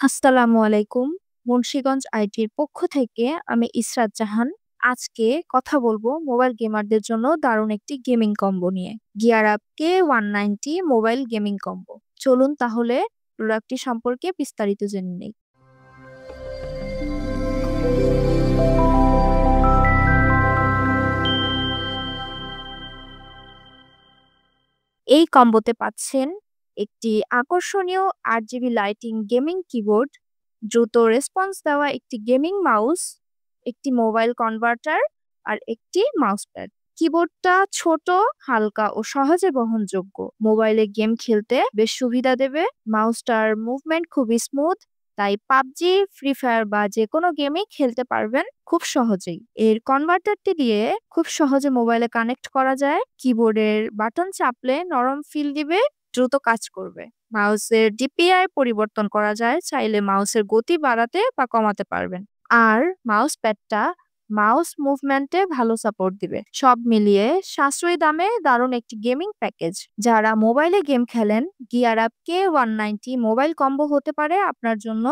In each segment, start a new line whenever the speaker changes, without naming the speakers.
আসসালামু আলাইকুম। মুন্সিগঞ্জ আইটির পক্ষ থেকে আমি ইসরাত জাহান। আজকে কথা বলবো মোবাইল গেমারদের জন্য দারুণ একটি গেমিং কম্বো নিয়ে। Gear up K190 mobile gaming combo. চলুন তাহলে প্রোডাক্টটি সম্পর্কে বিস্তারিত জেনে নেই। এই কম্বোতে পাচ্ছেন একটি আকর্ষণীয় 8 জিবি লাইটিং গেমিং কিবোর্ড, দ্রুত রেসপন্স দেওয়া একটি গেমিং মাউস, একটি মোবাইল কনভার্টার আর একটি মাউসপ্যাড। কিবোর্ডটা ছোট, হালকা ও সহজে বহনযোগ্য। মোবাইলে গেম খেলতে বেশ সুবিধা দেবে। মাউসটার মুভমেন্ট খুবই স্মুথ, তাই পাবজি, ফ্রি ফায়ার বা যে কোনো গেমই খেলতে পারবেন খুব সহজেই। এর কনভার্টারটি দিয়ে খুব সহজে মোবাইলে কানেক্ট করা যায়। কিবোর্ডের বাটন চাপলে নরম ফিল দিবে, দ্রুত কাজ করবে। মাউসের ডিপিআই পরিবর্তন করা যায়, চাইলে মাউসের গতি বাড়াতে বা কমাতে পারবেন। আর মাউস প্যাডটা মাউস মুভমেন্টে ভালো সাপোর্ট দিবে। সব মিলিয়ে সাশ্রয়ী দামে দারুণ একটি গেমিং প্যাকেজ। যারা মোবাইলে গেম খেলেন, gear up K190 mobile combo হতে পারে আপনার জন্য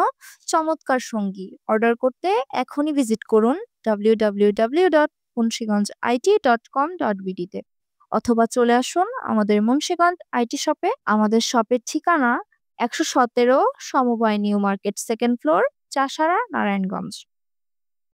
চমৎকার সঙ্গী। অর্ডার করতে এখনই ভিজিট করুন www.munshiganjit.com.bd তে, অথবা চলে আসুন আমাদের মুন্সিগঞ্জ আইটি শপে। আমাদের শপের ঠিকানা 117 সমবায় new market, second floor, Chashara, Narayanganj.